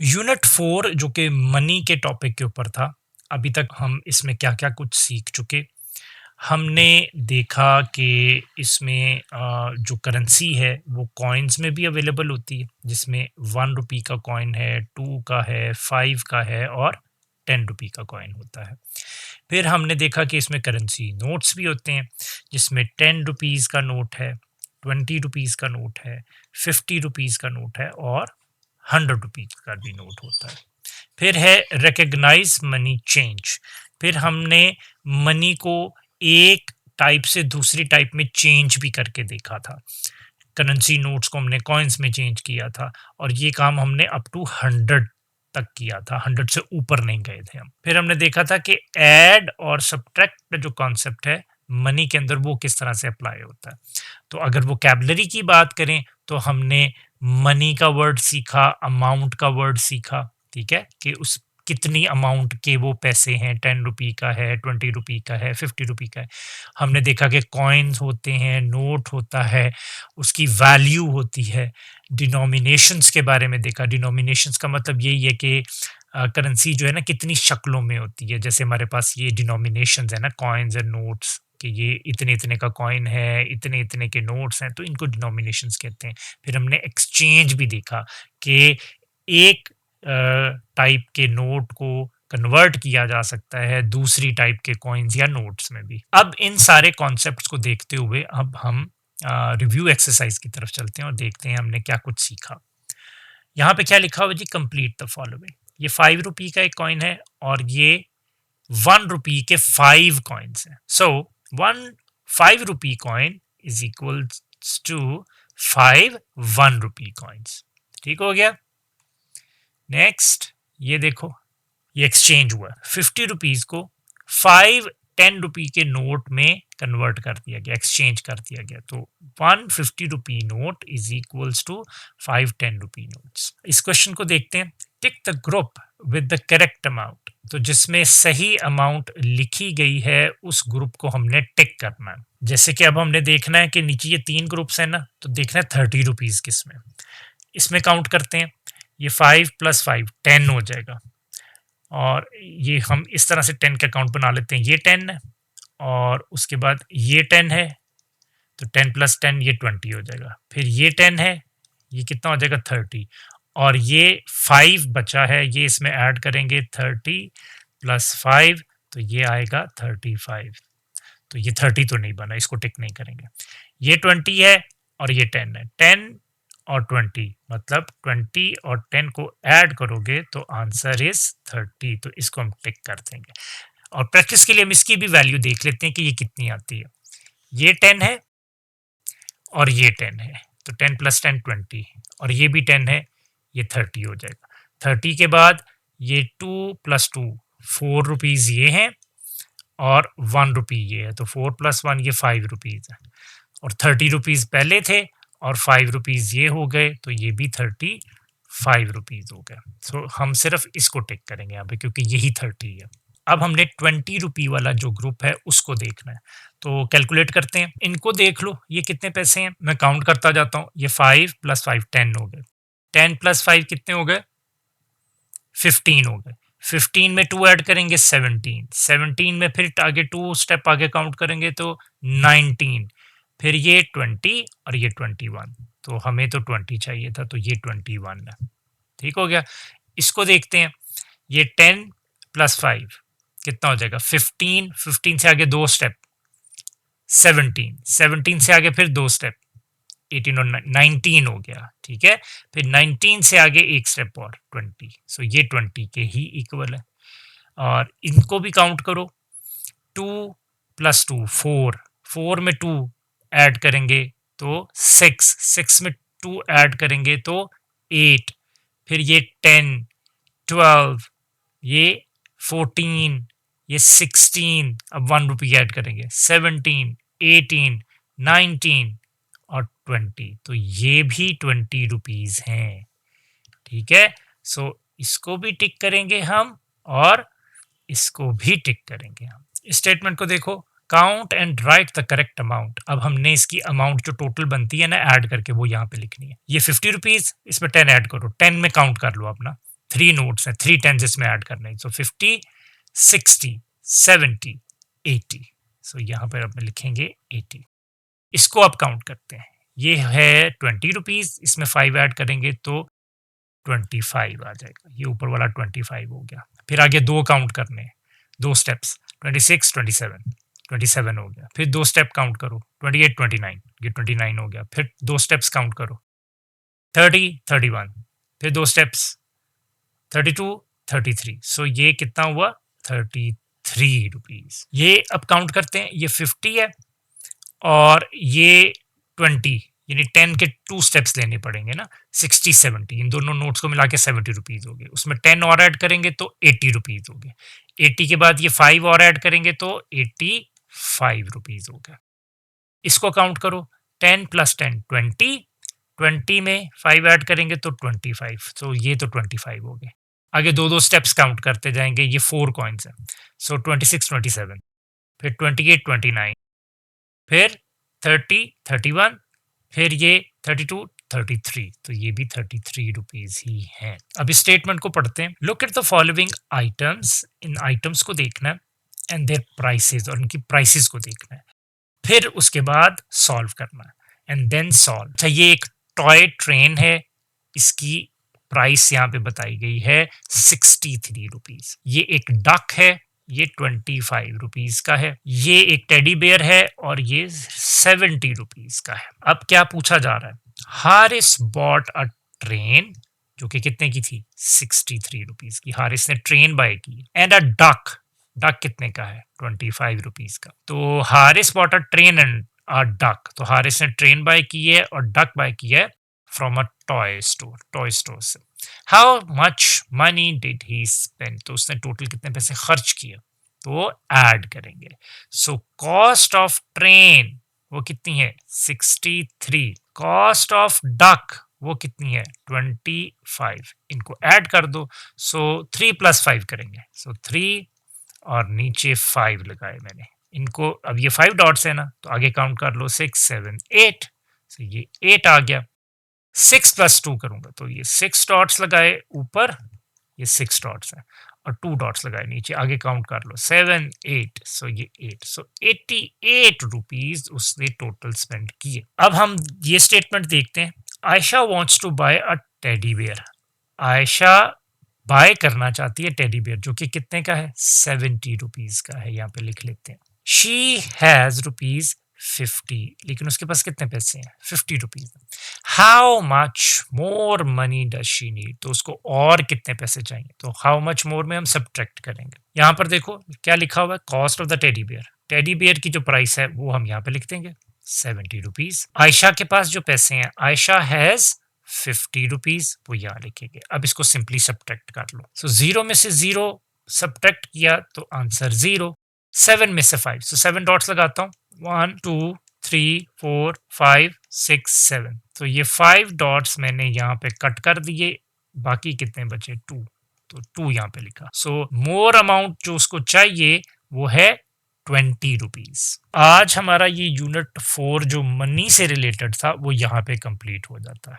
Unit 4 जो कि money के टॉपिक के ऊपर था। अभी तक हम इसमें क्या-क्या कुछ सीख चुके। हमने देखा कि इसमें जो करेंसी है वो कॉइन्स में भी अवेलेबल होती है, जिसमें 1 रुपी का कॉइन है, 2 का है, 5 का है और 10 रुपी का कॉइन होता है। फिर हमने देखा कि इसमें करेंसी नोट्स भी होते हैं, जिसमें 10 रुपीज़ का नोट है, 20 रुपीज़ का नोट है, 50 रुपीज़ का नोट है और 100 रुपीज़ का भी नोट होता है। फिर है रिकग्नाइज मनी चेंज। फिर हमने मनी को एक टाइप से दूसरी टाइप में चेंज भी करके देखा था। करेंसी नोट्स को हमने कॉइन्स में चेंज किया था और ये काम हमने अप टू 100 तक किया था, 100 से ऊपर नहीं गए थे हम। फिर हमने देखा था कि ऐड और सब्ट्रैक्ट जो कॉन्सेप्ट है मनी के अंदर वो किस तरह से अप्लाई होता है। तो अगर वोकैबुलरी की बात करें तो हमने मनी का वर्ड सीखा, अमाउंट का वर्ड सीखा, ठीक है, कि उस कितनी अमाउंट के वो पैसे हैं, 10 रुपी का है, 20 रुपी का है, 50 रुपी का है। हमने देखा कि कॉइन्स होते हैं, नोट होता है, उसकी वैल्यू होती है। डिनोमिनेशंस के बारे में देखा। डिनोमिनेशंस का मतलब यही है कि करेंसी जो है ना कितनी शक्लों में होती है। जैसे हमारे पास ये डिनोमिनेशंस है ना, कॉइन्स एंड नोट्स, कि ये इतने इतने का कॉइन है, इतने इतने के नोट्स हैं, तो इनको डिनोमिनेशंस कहते हैं। फिर हमने एक्सचेंज भी देखा कि एक टाइप के नोट को कन्वर्ट किया जा सकता है दूसरी टाइप के कॉइन्स या नोट्स में भी। अब इन सारे कॉन्सेप्ट्स को देखते हुए अब हम रिव्यू एक्सरसाइज की तरफ चलते हैं और देखते हैं हमने क्या कुछ सीखा। यहाँ पे क्या लिखा हुआ जी, कंप्लीट द फॉलोइंग। ये 5 रुपी का एक कॉइन है और ये 1 रुपी के 5 कॉइन्स हैं। So 5 rupee coin is equal to 5 1 rupee coins. ठीक हो गया। नेक्स्ट ये देखो, ये एक्सचेंज हुआ। 50 रुपीज को 5 10 रुपी के नोट में कन्वर्ट कर दिया गया, एक्सचेंज कर दिया गया। तो 150 rupee note is equals to 5 10 rupee notes. इस क्वेश्चन को देखते हैं। Tick the group with the correct amount. तो जिसमें सही अमाउंट लिखी गई है उस ग्रुप को हमने टिक करना है। जैसे कि अब हमने देखना है कि नीचे ये 3 ग्रुप्स हैं ना, तो देखना है 30 रुपीज किसमें। इसमें काउंट करते हैं। ये 5 + 5 10 हो जाएगा और ये हम इस तरह से 10 का काउंट बना लेते हैं। ये 10 है और उसके बाद ये 10 है, तो 10 + 10 ये 20 हो जाएगा। फिर ये 10 है, ये कितना हो जाएगा 30, और ये 5 बचा है, ये इसमें ऐड करेंगे 30 + 5, तो ये आएगा 35। तो ये 30 तो नहीं बना, इसको टिक नहीं करेंगे। ये 20 है और ये 10 है। 10 और 20 मतलब 20 और 10 को ऐड करोगे तो आंसर इज 30, तो इसको हम टिक कर देंगे। और प्रैक्टिस के लिए हम इसकी भी वैल्यू देख लेते हैं कि ये कितनी आती है। ये 10 है और ये 10 है, तो 10 + 10 20, और ये भी 10 है, ये 30 हो जाएगा। 30 के बाद ये 2 + 2 4 रुपीज ये हैं और 1 रुपी ये है, तो 4 + 1 ये 5 रुपीज है, और 30 रुपीज पहले थे और 5 रुपीज ये हो गए, तो ये भी 35 रुपीज हो गया। सो हम सिर्फ इसको टिक करेंगे यहाँ पे क्योंकि यही 30 है। अब हमने 20 रुपी वाला जो ग्रुप है उसको देखना है, तो कैलकुलेट करते हैं। इनको देख लो, ये कितने पैसे हैं, मैं काउंट करता जाता हूँ। ये 5 + 5 10 हो गए, 10 + 5 कितने हो गए, 15 हो गए। 15 में 2 ऐड करेंगे 17, 17 में फिर आगे 2 स्टेप आगे काउंट करेंगे तो 19, फिर ये 20 और ये 21, तो हमें तो 20 चाहिए था, तो ये 21 है। ठीक हो गया। इसको देखते हैं। ये 10 + 5 कितना हो जाएगा, 15, 15 से आगे 2 स्टेप 17, 17 से आगे फिर 2 स्टेप 18 और 19 हो गया। ठीक है, फिर 19 से आगे एक स्टेप और 20, सो ये 20 के ही इक्वल है। और इनको भी काउंट करो। 2 + 2 4, 4 में 2 ऐड करेंगे तो 6, 6 में 2 ऐड करेंगे तो 8, फिर ये 10 12, ये 14, ये 16, अब 1 रुपी ऐड करेंगे 17 18 19 और 20, तो ये भी 20 रुपीज हैं। ठीक है, सो इसको भी टिक करेंगे हम और इसको भी टिक करेंगे हम। स्टेटमेंट को देखो। Count and right the correct amount. अब हमने इसकी अमाउंट जो टोटल बनती है ना ऐड करके वो यहाँ पे लिखनी है। ये 50 रुपीज, इसमें 10 ऐड करो, 10 में काउंट कर लो अपना, 3 नोट्स हैं, 3 टेंस इसमें ऐड करने हैं। सो 50, 60, 70, 80। सो यहाँ पर अब लिखेंगे 80। इसको अब काउंट करते हैं। ये है 20 रुपीज़, इसमें 5 ऐड करेंगे तो 25 आ जाएगा। ये ऊपर वाला 25 हो गया। फिर आगे 2 काउंट करने हैं, 2 स्टेप्स, 26, 27, 27 हो गया। फिर 2 स्टेप काउंट करो, 28, 29, ये 29 हो गया। फिर 2 स्टेप्स काउंट करो, 30, 31, फिर 2 स्टेप्स, 32, 33। सो ये कितना हुआ? 33 रुपीज़। ये अब काउंट करते हैं, ये 50 है और ये 20, यानी 10 के 2 स्टेप्स लेने पड़ेंगे ना, 60, 70, इन दोनों नोट्स को मिला के 70 रुपीज़ हो गए। उसमें 10 और ऐड करेंगे तो 80 रुपीज़ हो गए। 80 के बाद ये 5 और ऐड करेंगे तो 85 रुपीज़ हो गया। इसको काउंट करो, 10 प्लस 10 20, 20 में 5 ऐड करेंगे तो 25, तो ये तो 25 हो गए। आगे 2-2 स्टेप्स काउंट करते जाएंगे, ये 4 कॉइन्स हैं। सो 26, 27, फिर 28, 29, फिर 30, 31, फिर ये 32, 33, तो ये भी 33 रुपीज़ ही हैं। अब इस स्टेटमेंट को पढ़ते हैं। Look at the following items, in items को देखना है, एंड देयर प्राइसेस, और इनकी प्राइसेस को देखना है। फिर उसके बाद सॉल्व करना है, एंड देन सॉल्व। अच्छा, ये एक टॉय ट्रेन है, इसकी प्राइस यहाँ पे बताई गई है 63 रुपीज़। ये एक डक है, ये 25 रुपीज़ का है। ये एक टेडी बेयर है और ये 70 रुपीज़ का है। अब क्या पूछा जा रहा है? हारिस बॉट अ ट्रेन, जो कि कितने की थी? 63 रुपीज़ की। हारिस ने ट्रेन बाय की। एंड अ डक, डक कितने का है? 25 रुपीज़ का। तो Haris bought a train and a duck, तो हारिस ने ट्रेन बाय की है और डक बाय की है from a toy store, toy store से। How much money did he spend, तो उसने टोटल कितने पैसे खर्च किए, तो ऐड करेंगे। सो कॉस्ट ऑफ ट्रेन वो कितनी है? 63। कॉस्ट ऑफ डक वो कितनी है? 25। इनको ऐड कर दो। सो 3 प्लस 5 करेंगे, सो 3 और नीचे 5 लगाए मैंने इनको। अब ये 5 डॉट्स है ना, तो आगे काउंट कर लो, 6, 7, 8। सो ये 8 आ गया। 6 प्लस 2 करूंगा तो ये 6 डॉट्स लगाए ऊपर, ये 6 डॉट्स है, और 2 डॉट्स लगाए नीचे। आगे काउंट कर लो, 7, 8, सो ये 8। सो 88 रुपीज उसने टोटल स्पेंड किए। अब हम ये स्टेटमेंट देखते हैं। Ayesha wants to buy a teddy bear. Ayesha buy करना चाहती है टेडी बेयर, जो कि कितने का है? 70 रुपीज का है। यहाँ पे लिख लेते हैं। शी हैज रुपीज 50, लेकिन उसके पास कितने पैसे हैं? 50 rupees. How much more money does she need, तो उसको और कितने पैसे चाहिए? तो हाउ मच मोर में हम सब्ट्रैक्ट करेंगे। यहाँ पर देखो क्या लिखा हुआ है, cost of the teddy bear. Teddy bear की जो प्राइस है वो हम यहाँ पे लिख देंगे 70 रुपीज। आयशा के पास जो पैसे हैं, आयशा हैज 50 रुपीज, वो यहाँ लिखेंगे। अब इसको सिंपली सब्ट्रैक्ट कर लो। सो 0 में से 0 सब्ट्रैक्ट किया तो आंसर 0। 7 में से 5, सो 7 डॉट्स लगाता हूँ, 1, 2, 3, 4, 5, 6, 7। तो ये 5 डॉट्स मैंने यहाँ पे कट कर दिए। बाकी कितने बचे? 2, तो 2 यहाँ पे लिखा। सो मोर अमाउंट जो उसको चाहिए वो है 20 रुपीज। आज हमारा ये यूनिट 4 जो मनी से रिलेटेड था वो यहाँ पे कंप्लीट हो जाता है।